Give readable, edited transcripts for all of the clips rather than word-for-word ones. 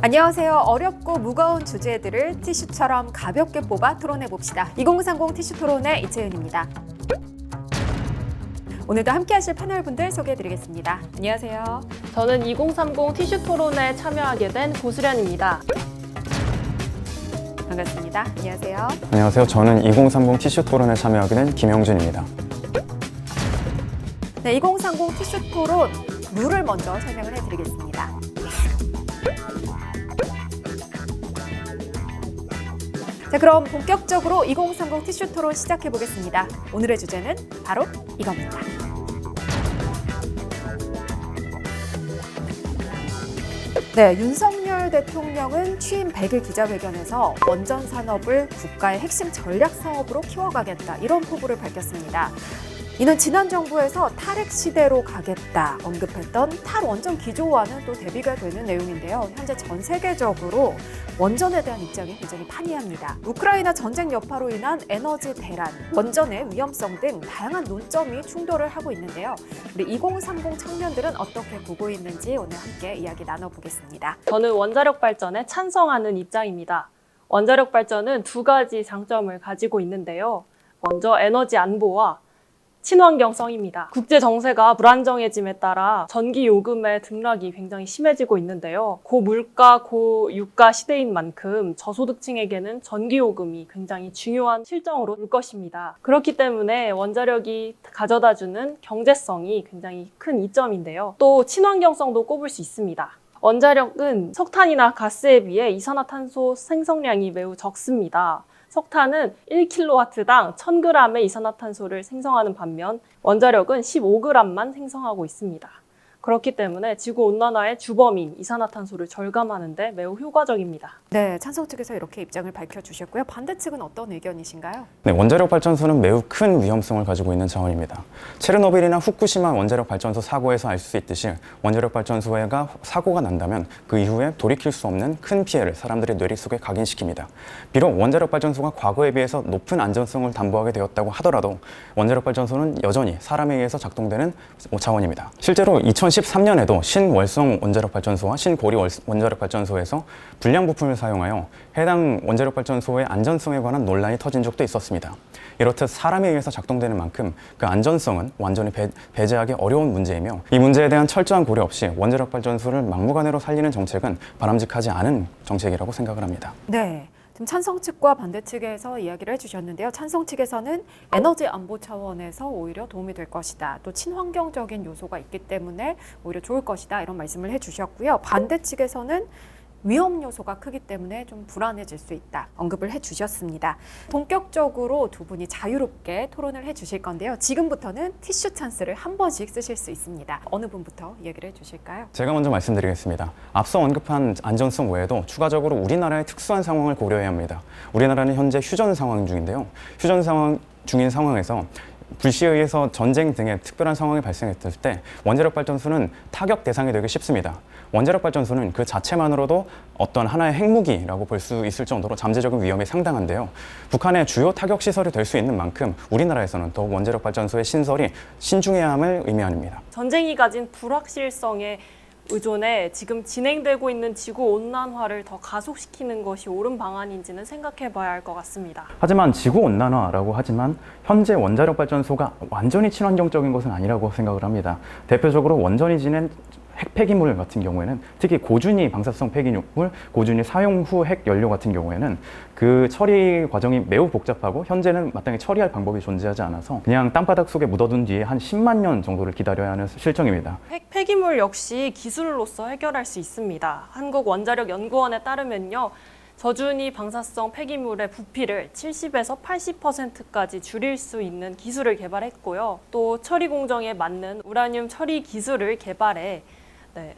안녕하세요. 어렵고 무거운 주제들을 티슈처럼 가볍게 뽑아 토론해봅시다. 2030 티슈 토론의 이채윤입니다. 오늘도 함께하실 패널분들 소개해드리겠습니다. 안녕하세요. 저는 2030 티슈 토론에 참여하게 된 고수련입니다. 반갑습니다. 안녕하세요. 안녕하세요. 저는 2030 티슈 토론에 참여하게 된 김영준입니다. 네, 2030 티슈 토론 룰을 먼저 설명을 해드리겠습니다. 자, 그럼 본격적으로 2030 티슈 토론 시작해 보겠습니다. 오늘의 주제는 바로 이겁니다. 네, 윤석열 대통령은 취임 100일 기자회견에서 원전 산업을 국가의 핵심 전략 사업으로 키워가겠다, 이런 포부를 밝혔습니다. 이는 지난 정부에서 탈핵 시대로 가겠다 언급했던 탈원전 기조와는 또 대비가 되는 내용인데요. 현재 전 세계적으로 원전에 대한 입장이 굉장히 판이합니다. 우크라이나 전쟁 여파로 인한 에너지 대란, 원전의 위험성 등 다양한 논점이 충돌을 하고 있는데요. 우리 2030 청년들은 어떻게 보고 있는지 오늘 함께 이야기 나눠보겠습니다. 저는 원자력 발전에 찬성하는 입장입니다. 원자력 발전은 두 가지 장점을 가지고 있는데요. 먼저 에너지 안보와 친환경성입니다. 국제 정세가 불안정해짐에 따라 전기 요금의 등락이 굉장히 심해지고 있는데요. 고물가, 고유가 시대인 만큼 저소득층에게는 전기 요금이 굉장히 중요한 실정으로 올 것입니다. 그렇기 때문에 원자력이 가져다주는 경제성이 굉장히 큰 이점인데요. 또 친환경성도 꼽을 수 있습니다. 원자력은 석탄이나 가스에 비해 이산화탄소 생성량이 매우 적습니다. 석탄은 1kW당 1000g의 이산화탄소를 생성하는 반면 원자력은 15g만 생성하고 있습니다. 그렇기 때문에 지구온난화의 주범인 이산화탄소를 절감하는 데 매우 효과적입니다. 네, 찬성 측에서 이렇게 입장을 밝혀주셨고요. 반대 측은 어떤 의견이신가요? 네, 원자력 발전소는 매우 큰 위험성을 가지고 있는 자원입니다. 체르노빌이나 후쿠시마 원자력 발전소 사고에서 알 수 있듯이 원자력 발전소가 사고가 난다면 그 이후에 돌이킬 수 없는 큰 피해를 사람들의 뇌리 속에 각인시킵니다. 비록 원자력 발전소가 과거에 비해서 높은 안전성을 담보하게 되었다고 하더라도 원자력 발전소는 여전히 사람에 의해서 작동되는 자원입니다. 실제로 2013년에도 신월성 원자력 발전소와 신고리 원자력 발전소에서 불량 부품을 사용하여 해당 원자력 발전소의 안전성에 관한 논란이 터진 적도 있었습니다. 이렇듯 사람에 의해서 작동되는 만큼 그 안전성은 완전히 배제하기 어려운 문제이며, 이 문제에 대한 철저한 고려 없이 원자력 발전소를 막무가내로 살리는 정책은 바람직하지 않은 정책이라고 생각을 합니다. 네. 지금 찬성 측과 반대 측에서 이야기를 해주셨는데요. 찬성 측에서는 에너지 안보 차원에서 오히려 도움이 될 것이다. 또 친환경적인 요소가 있기 때문에 오히려 좋을 것이다. 이런 말씀을 해주셨고요. 반대 측에서는 위험 요소가 크기 때문에 좀 불안해질 수 있다. 언급을 해주셨습니다. 본격적으로 두 분이 자유롭게 토론을 해주실 건데요. 지금부터는 티슈 찬스를 한 번씩 쓰실 수 있습니다. 어느 분부터 이야기를 해주실까요? 제가 먼저 말씀드리겠습니다. 앞서 언급한 안전성 외에도 추가적으로 우리나라의 특수한 상황을 고려해야 합니다. 우리나라는 현재 휴전 상황 중인데요. 휴전 상황 중인 상황에서 불시에 의해서 전쟁 등의 특별한 상황이 발생했을 때 원자력 발전소는 타격 대상이 되기 쉽습니다. 원자력 발전소는 그 자체만으로도 어떤 하나의 핵무기라고 볼 수 있을 정도로 잠재적인 위험이 상당한데요. 북한의 주요 타격 시설이 될 수 있는 만큼 우리나라에서는 더욱 원자력 발전소의 신설이 신중해야 함을 의미합니다. 전쟁이 가진 불확실성에 의존해 지금 진행되고 있는 지구온난화를 더 가속시키는 것이 옳은 방안인지는 생각해 봐야 할 것 같습니다. 하지만 지구온난화라고 하지만 현재 원자력 발전소가 완전히 친환경적인 것은 아니라고 생각을 합니다. 대표적으로 원전이 지낸 핵 폐기물 같은 경우에는, 특히 고준위 방사성 폐기물, 고준위 사용 후 핵 연료 같은 경우에는 그 처리 과정이 매우 복잡하고 현재는 마땅히 처리할 방법이 존재하지 않아서 그냥 땅바닥 속에 묻어둔 뒤에 한 10만 년 정도를 기다려야 하는 실정입니다. 핵 폐기물 역시 기술로서 해결할 수 있습니다. 한국원자력연구원에 따르면요, 저준위 방사성 폐기물의 부피를 70에서 80%까지 줄일 수 있는 기술을 개발했고요. 또 처리 공정에 맞는 우라늄 처리 기술을 개발해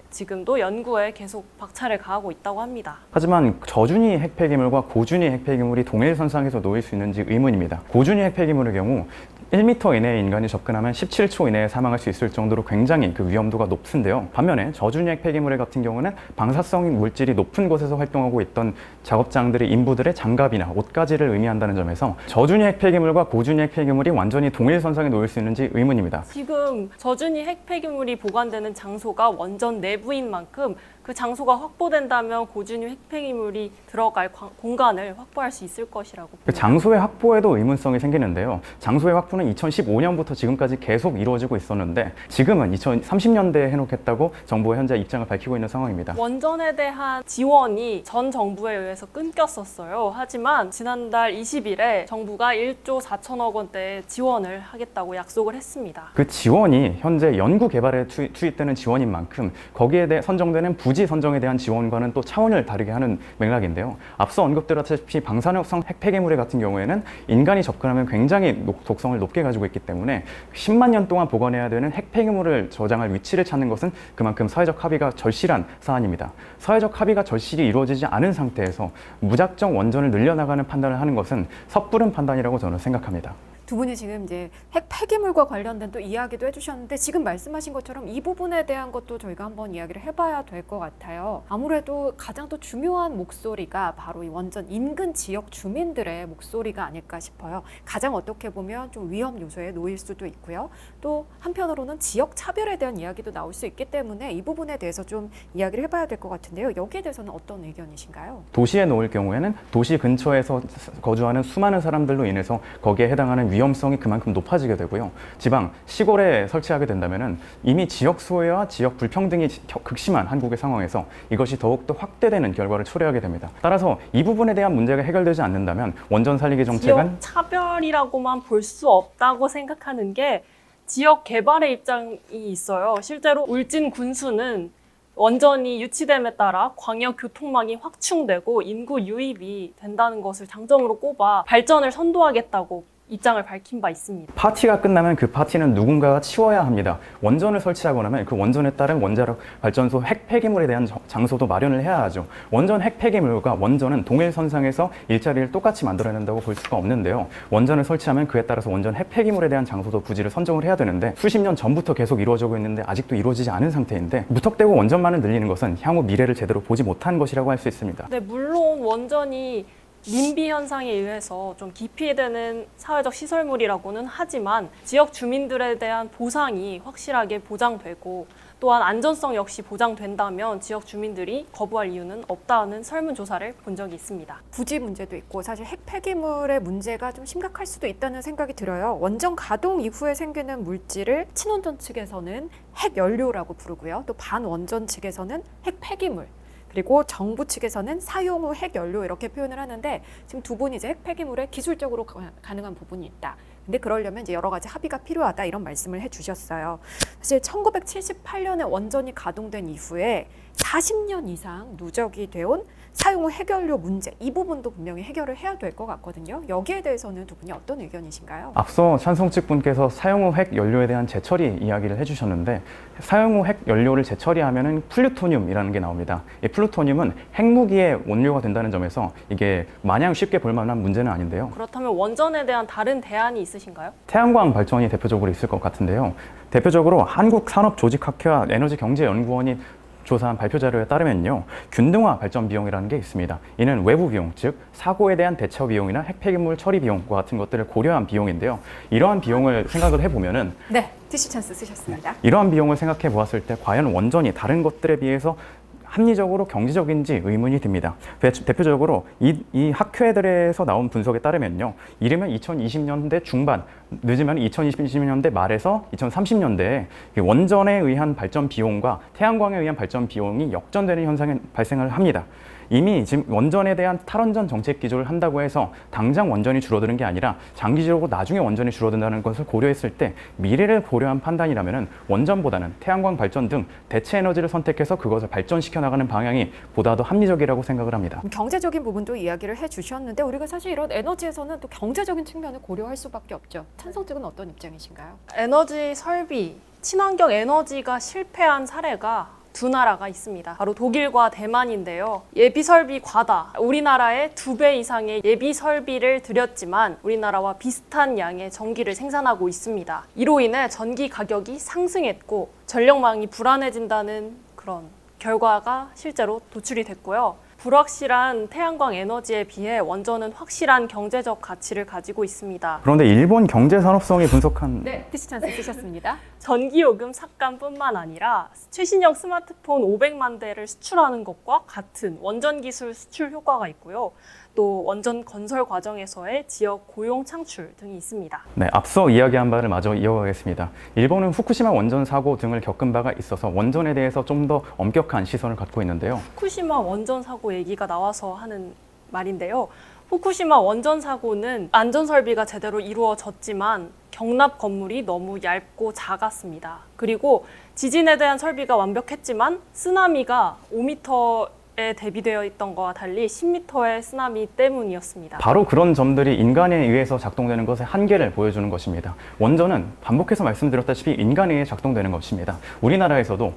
지금도 연구에 계속 박차를 가하고 있다고 합니다. 하지만 저준위 핵폐기물과 고준위 핵폐기물이 동일선상에서 놓일 수 있는지 의문입니다. 고준위 핵폐기물의 경우 1m 이내에 인간이 접근하면 17초 이내에 사망할 수 있을 정도로 굉장히 그 위험도가 높은데요. 반면에 저준위 핵폐기물 같은 경우는 방사성 물질이 높은 곳에서 활동하고 있던 작업장들의 인부들의 장갑이나 옷가지를 의미한다는 점에서 저준위 핵폐기물과 고준위 핵폐기물이 완전히 동일선상에 놓일 수 있는지 의문입니다. 지금 저준위 핵폐기물이 보관되는 장소가 원전 원전 내부인 만큼 그 장소가 확보된다면 고준위 핵폐기물이 들어갈 공간을 확보할 수 있을 것이라고 봅니다. 그 장소의 확보에도 의문성이 생기는데요. 장소의 확보는 2015년부터 지금까지 계속 이루어지고 있었는데 지금은 2030년대에 해놓겠다고 정부가 현재 입장을 밝히고 있는 상황입니다. 원전에 대한 지원이 전 정부에 의해서 끊겼었어요. 하지만 지난달 20일에 정부가 1조 4천억 원대의 지원을 하겠다고 약속을 했습니다. 그 지원이 현재 연구 개발에 투입되는 지원인 만큼 거기에 대해 선정되는 부지 선정에 대한 지원과는 또 차원을 다르게 하는 맥락인데요. 앞서 언급드렸다시피 방사능성 핵폐기물 같은 경우에는 인간이 접근하면 굉장히 독성을 높게 가지고 있기 때문에 10만 년 동안 보관해야 되는 핵폐기물을 저장할 위치를 찾는 것은 그만큼 사회적 합의가 절실한 사안입니다. 사회적 합의가 절실히 이루어지지 않은 상태에서 무작정 원전을 늘려나가는 판단을 하는 것은 섣부른 판단이라고 저는 생각합니다. 두 분이 지금 이제 핵 폐기물과 관련된 또 이야기도 해주셨는데 지금 말씀하신 것처럼 이 부분에 대한 것도 저희가 한번 이야기를 해봐야 될 것 같아요. 아무래도 가장 또 중요한 목소리가 바로 이 원전 인근 지역 주민들의 목소리가 아닐까 싶어요. 가장 어떻게 보면 좀 위험 요소에 놓일 수도 있고요. 또 한편으로는 지역 차별에 대한 이야기도 나올 수 있기 때문에 이 부분에 대해서 좀 이야기를 해봐야 될 것 같은데요. 여기에 대해서는 어떤 의견이신가요? 도시에 놓을 경우에는 도시 근처에서 거주하는 수많은 사람들로 인해서 거기에 해당하는 위험성이 그만큼 높아지게 되고요. 지방, 시골에 설치하게 된다면 이미 지역 소외와 지역 불평등이 극심한 한국의 상황에서 이것이 더욱더 확대되는 결과를 초래하게 됩니다. 따라서 이 부분에 대한 문제가 해결되지 않는다면 원전 살리기 정책은 지역 차별이라고만 볼 수 없다고 생각하는 게 지역 개발의 입장이 있어요. 실제로 울진 군수는 원전이 유치됨에 따라 광역 교통망이 확충되고 인구 유입이 된다는 것을 장점으로 꼽아 발전을 선도하겠다고 입장을 밝힌 바 있습니다. 파티가 끝나면 그 파티는 누군가가 치워야 합니다. 원전을 설치하고 나면 그 원전에 따른 원자력 발전소 핵 폐기물에 대한 장소도 마련을 해야 하죠. 원전 핵 폐기물과 원전은 동일선상에서 일자리를 똑같이 만들어낸다고 볼 수가 없는데요. 원전을 설치하면 그에 따라서 원전 핵 폐기물에 대한 장소도 부지를 선정을 해야 되는데 수십 년 전부터 계속 이루어지고 있는데 아직도 이루어지지 않은 상태인데 무턱대고 원전만을 늘리는 것은 향후 미래를 제대로 보지 못한 것이라고 할 수 있습니다. 네, 물론 원전이 민비 현상에 의해서 좀 기피되는 사회적 시설물이라고는 하지만 지역 주민들에 대한 보상이 확실하게 보장되고 또한 안전성 역시 보장된다면 지역 주민들이 거부할 이유는 없다는 설문조사를 본 적이 있습니다. 부지 문제도 있고 사실 핵 폐기물의 문제가 좀 심각할 수도 있다는 생각이 들어요. 원전 가동 이후에 생기는 물질을 친원전 측에서는 핵연료라고 부르고요. 또 반원전 측에서는 핵 폐기물. 그리고 정부 측에서는 사용 후 핵연료 이렇게 표현을 하는데 지금 두 분이 이제 핵 폐기물에 기술적으로 가능한 부분이 있다. 근데 그러려면 이제 여러 가지 합의가 필요하다 이런 말씀을 해주셨어요. 사실 1978년에 원전이 가동된 이후에 40년 이상 누적이 되온 사용 후 핵연료 문제 이 부분도 분명히 해결을 해야 될 것 같거든요. 여기에 대해서는 두 분이 어떤 의견이신가요? 앞서 찬성 측 분께서 사용 후 핵 연료에 대한 재처리 이야기를 해주셨는데 사용 후 핵 연료를 재처리하면은 플루토늄이라는 게 나옵니다. 이 플루토늄은 핵무기의 원료가 된다는 점에서 이게 마냥 쉽게 볼 만한 문제는 아닌데요. 그렇다면 원전에 대한 다른 대안이 있으신가요? 태양광 발전이 대표적으로 있을 것 같은데요. 대표적으로 한국산업조직학회와 에너지경제연구원이 조사한 발표 자료에 따르면요. 균등화 발전 비용이라는 게 있습니다. 이는 외부 비용, 즉 사고에 대한 대처 비용이나 핵 폐기물 처리 비용과 같은 것들을 고려한 비용인데요. 이러한 비용을 생각을 해보면은 네, 티슈 찬스 쓰셨습니다. 이러한 비용을 생각해 보았을 때 과연 원전이 다른 것들에 비해서 합리적으로 경제적인지 의문이 듭니다. 대표적으로 이 학회들에서 나온 분석에 따르면요. 이르면 2020년대 중반, 늦으면 2020년대 말에서 2030년대에 원전에 의한 발전 비용과 태양광에 의한 발전 비용이 역전되는 현상이 발생을 합니다. 이미 지금 원전에 대한 탈원전 정책 기조를 한다고 해서 당장 원전이 줄어드는 게 아니라 장기적으로 나중에 원전이 줄어든다는 것을 고려했을 때 미래를 고려한 판단이라면 원전보다는 태양광 발전 등 대체 에너지를 선택해서 그것을 발전시켜 나가는 방향이 보다 더 합리적이라고 생각을 합니다. 경제적인 부분도 이야기를 해주셨는데 우리가 사실 이런 에너지에서는 또 경제적인 측면을 고려할 수밖에 없죠. 찬성 측은 어떤 입장이신가요? 에너지 설비, 친환경 에너지가 실패한 사례가 두 나라가 있습니다. 바로 독일과 대만인데요. 예비 설비 과다. 우리나라의 2배 이상의 예비 설비를 들였지만 우리나라와 비슷한 양의 전기를 생산하고 있습니다. 이로 인해 전기 가격이 상승했고 전력망이 불안해진다는 그런 결과가 실제로 도출이 됐고요. 불확실한 태양광 에너지에 비해 원전은 확실한 경제적 가치를 가지고 있습니다. 그런데 일본 경제산업성이 분석한 네, PC 찬스 쓰셨습니다. 전기요금 삭감뿐만 아니라 최신형 스마트폰 500만 대를 수출하는 것과 같은 원전 기술 수출 효과가 있고요. 또 원전 건설 과정에서의 지역 고용 창출 등이 있습니다. 네, 앞서 이야기한 바를 마저 이어가겠습니다. 일본은 후쿠시마 원전 사고 등을 겪은 바가 있어서 원전에 대해서 좀 더 엄격한 시선을 갖고 있는데요. 후쿠시마 원전 사고 얘기가 나와서 하는 말인데요. 후쿠시마 원전 사고는 안전 설비가 제대로 이루어졌지만 경납 건물이 너무 얇고 작았습니다. 그리고 지진에 대한 설비가 완벽했지만 쓰나미가 5m에 대비되어 있던 것과 달리 10m의 쓰나미 때문이었습니다. 바로 그런 점들이 인간에 의해서 작동되는 것의 한계를 보여주는 것입니다. 원전은 반복해서 말씀드렸다시피 인간에 의해 작동되는 것입니다. 우리나라에서도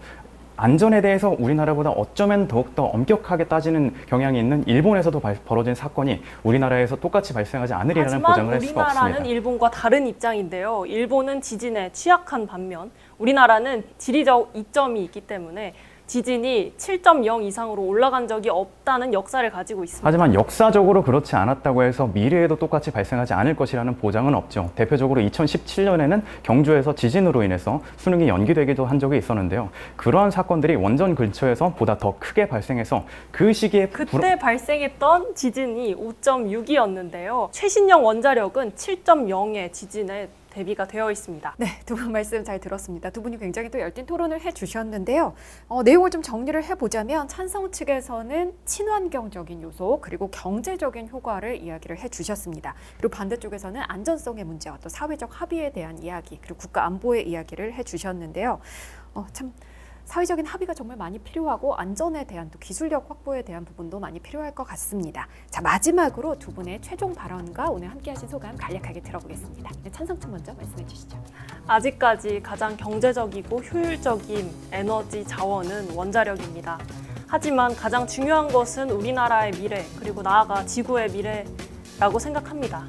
안전에 대해서 우리나라보다 어쩌면 더욱더 엄격하게 따지는 경향이 있는 일본에서도 벌어진 사건이 우리나라에서 똑같이 발생하지 않으리라는 보장을 할 수가 없습니다. 우리나라는 일본과 다른 입장인데요. 일본은 지진에 취약한 반면 우리나라는 지리적 이점이 있기 때문에 지진이 7.0 이상으로 올라간 적이 없다는 역사를 가지고 있습니다. 하지만 역사적으로 그렇지 않았다고 해서 미래에도 똑같이 발생하지 않을 것이라는 보장은 없죠. 대표적으로 2017년에는 경주에서 지진으로 인해서 수능이 연기되기도 한 적이 있었는데요. 그러한 사건들이 원전 근처에서 보다 더 크게 발생해서 그 시기에 그때 발생했던 지진이 5.6이었는데요. 최신형 원자력은 7.0의 지진에 대비가 되어 있습니다. 네, 두 분 말씀 잘 들었습니다. 두 분이 굉장히 또 열띤 토론을 해주셨는데요. 내용을 좀 정리를 해보자면 찬성 측에서는 친환경적인 요소 그리고 경제적인 효과를 이야기를 해주셨습니다. 그리고 반대쪽에서는 안전성의 문제와 또 사회적 합의에 대한 이야기 그리고 국가 안보의 이야기를 해주셨는데요. 참 사회적인 합의가 정말 많이 필요하고 안전에 대한 또 기술력 확보에 대한 부분도 많이 필요할 것 같습니다. 자, 마지막으로 두 분의 최종 발언과 오늘 함께하신 소감 간략하게 들어보겠습니다. 네, 찬성 측 먼저 말씀해 주시죠. 아직까지 가장 경제적이고 효율적인 에너지 자원은 원자력입니다. 하지만 가장 중요한 것은 우리나라의 미래 그리고 나아가 지구의 미래라고 생각합니다.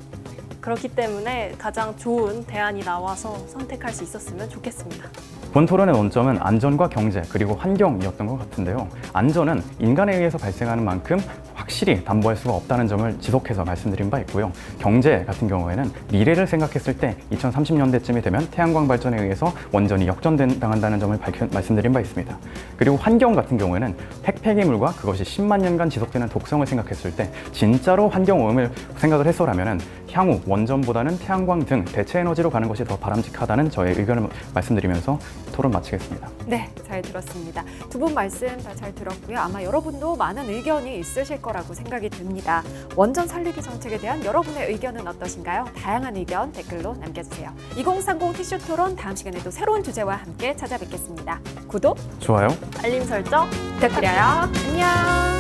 그렇기 때문에 가장 좋은 대안이 나와서 선택할 수 있었으면 좋겠습니다. 본 토론의 논점은 안전과 경제 그리고 환경이었던 것 같은데요. 안전은 인간에 의해서 발생하는 만큼 확실히 담보할 수가 없다는 점을 지속해서 말씀드린 바 있고요. 경제 같은 경우에는 미래를 생각했을 때 2030년대쯤이 되면 태양광 발전에 의해서 원전이 역전당한다는 점을 말씀드린 바 있습니다. 그리고 환경 같은 경우에는 핵폐기물과 그것이 10만 년간 지속되는 독성을 생각했을 때 진짜로 환경오염을 생각을 해서라면 향후 원전보다는 태양광 등 대체 에너지로 가는 것이 더 바람직하다는 저의 의견을 말씀드리면서 토론 마치겠습니다. 네, 잘 들었습니다. 두 분 말씀 다 잘 들었고요. 아마 여러분도 많은 의견이 있으실 거라고 생각이 듭니다. 원전 살리기 정책에 대한 여러분의 의견은 어떠신가요? 다양한 의견 댓글로 남겨주세요. 2030 티슈 토론 다음 시간에도 새로운 주제와 함께 찾아뵙겠습니다. 구독, 좋아요. 알림 설정 부탁드려요. 안녕.